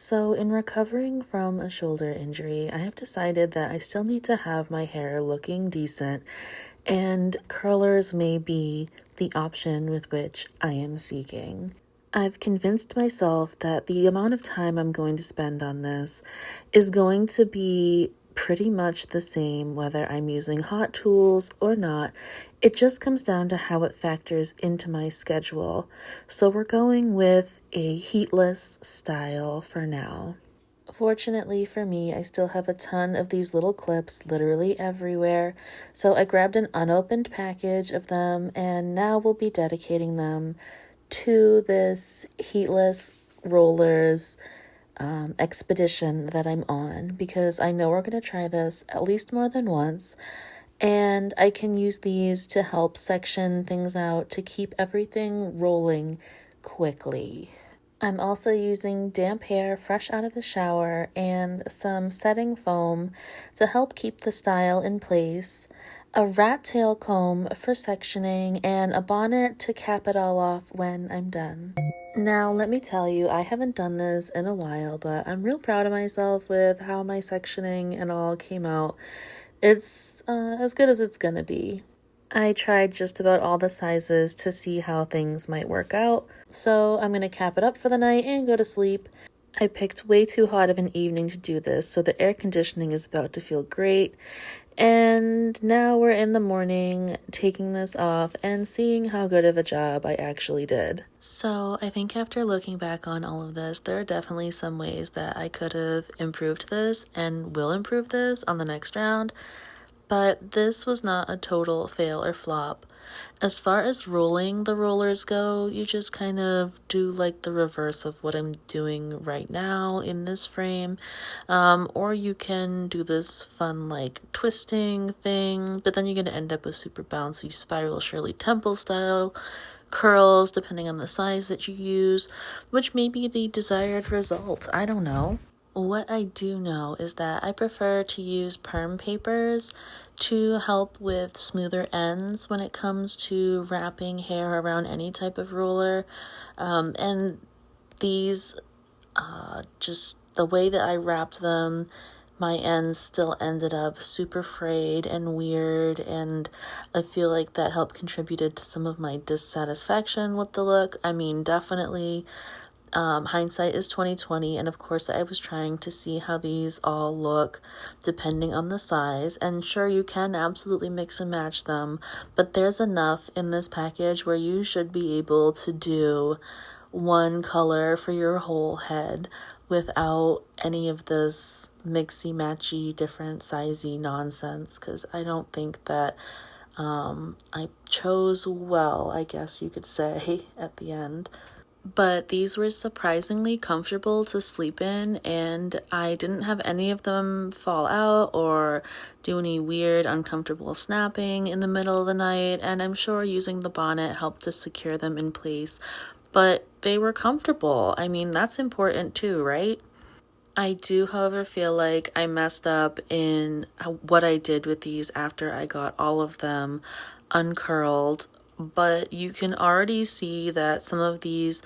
So, in recovering from a shoulder injury, I have decided that I still need to have my hair looking decent, and curlers may be the option with which I am seeking. I've convinced myself that the amount of time I'm going to spend on this is going to be pretty much the same whether I'm using hot tools or not. It just comes down to how it factors into my schedule. So we're going with a heatless style for now. Fortunately for me, I still have a ton of these little clips literally everywhere, so I grabbed an unopened package of them and now we'll be dedicating them to this heatless rollers expedition that I'm on, because I know we're going to try this at least more than once, and I can use these to help section things out to keep everything rolling quickly. I'm also using damp hair fresh out of the shower and some setting foam to help keep the style in place, a rat tail comb for sectioning, and a bonnet to cap it all off when I'm done. Now, let me tell you, I haven't done this in a while, but I'm real proud of myself with how my sectioning and all came out. It's as good as it's gonna be. I tried just about all the sizes to see how things might work out, so I'm gonna cap it up for the night and go to sleep. I picked way too hot of an evening to do this, so the air conditioning is about to feel great. And now we're in the morning taking this off and seeing how good of a job I actually did. So I think after looking back on all of this, there are definitely some ways that I could have improved this and will improve this on the next round, but this was not a total fail or flop. As far as rolling the rollers go, you just kind of do like the reverse of what I'm doing right now in this frame. Or you can do this fun like twisting thing, but then you're going to end up with super bouncy spiral Shirley Temple style curls depending on the size that you use, which may be the desired result. I don't know. What I do know is that I prefer to use perm papers to help with smoother ends when it comes to wrapping hair around any type of roller. And these, just the way that I wrapped them, my ends still ended up super frayed and weird, and I feel like that helped contributed to some of my dissatisfaction with the look. I mean, definitely hindsight is 2020, and of course I was trying to see how these all look depending on the size, and sure, you can absolutely mix and match them, but there's enough in this package where you should be able to do one color for your whole head without any of this mixy matchy different sizey nonsense, because I don't think that I chose well, I guess you could say, at the end. But these were surprisingly comfortable to sleep in, and I didn't have any of them fall out or do any weird, uncomfortable snapping in the middle of the night, and I'm sure using the bonnet helped to secure them in place, but they were comfortable. I mean, that's important too, right? I do, however, feel like I messed up in what I did with these after I got all of them uncurled, but you can already see that some of these,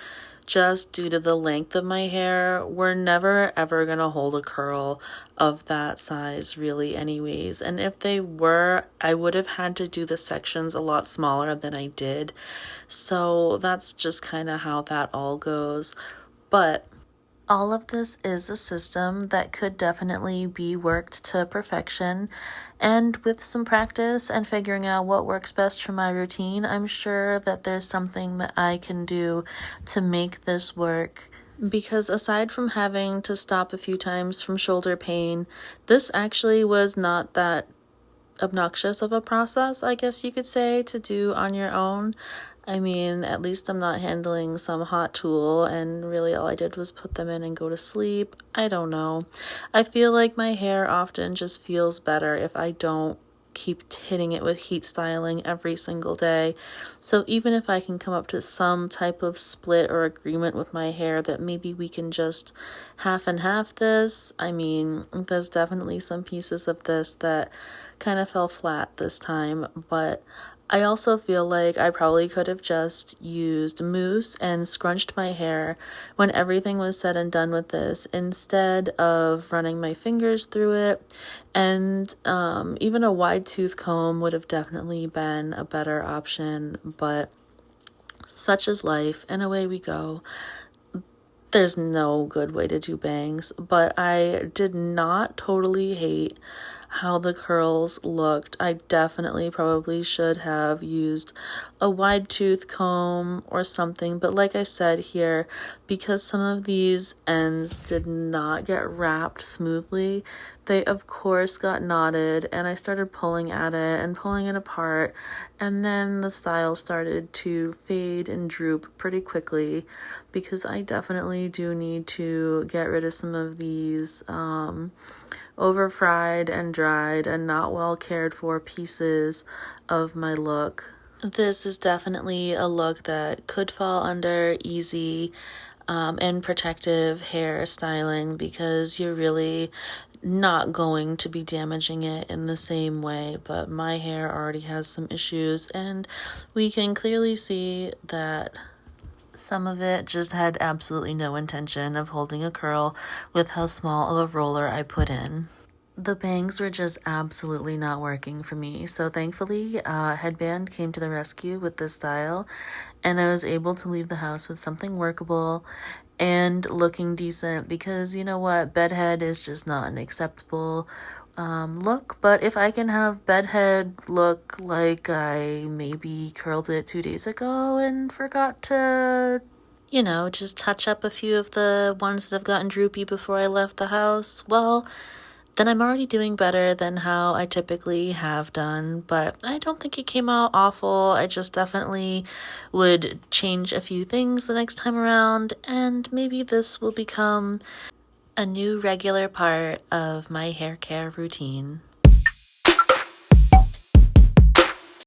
just due to the length of my hair, were never ever gonna hold a curl of that size really anyways, and if they were, I would have had to do the sections a lot smaller than I did, so that's just kind of how that all goes. But all of this is a system that could definitely be worked to perfection, and with some practice and figuring out what works best for my routine, I'm sure that there's something that I can do to make this work. Because aside from having to stop a few times from shoulder pain, this actually was not that obnoxious of a process, I guess you could say, to do on your own. I mean, at least I'm not handling some hot tool, and really all I did was put them in and go to sleep. I don't know. I feel like my hair often just feels better if I don't keep hitting it with heat styling every single day. So even if I can come up to some type of split or agreement with my hair that maybe we can just half and half this, I mean, there's definitely some pieces of this that kind of fell flat this time, but I also feel like I probably could have just used mousse and scrunched my hair when everything was said and done with this instead of running my fingers through it. And even a wide tooth comb would have definitely been a better option, but such is life, and away we go. There's no good way to do bangs, but I did not totally hate how the curls looked. I definitely probably should have used a wide tooth comb or something, but like I said here, because some of these ends did not get wrapped smoothly, they of course got knotted, and I started pulling at it and pulling it apart, and then the style started to fade and droop pretty quickly because I definitely do need to get rid of some of these over fried and dried and not well cared for pieces of my look. This is definitely a look that could fall under easy and protective hair styling because you're really not going to be damaging it in the same way, but my hair already has some issues, and we can clearly see that some of it just had absolutely no intention of holding a curl with how small of a roller I put in. The bangs were just absolutely not working for me, so thankfully Headband came to the rescue with this style, and I was able to leave the house with something workable and looking decent because, you know what, bedhead is just not an acceptable look. But if I can have bedhead look like I maybe curled it 2 days ago and forgot to, just touch up a few of the ones that have gotten droopy before I left the house, well, then I'm already doing better than how I typically have done, but I don't think it came out awful. I just definitely would change a few things the next time around, and maybe this will become a new regular part of my hair care routine.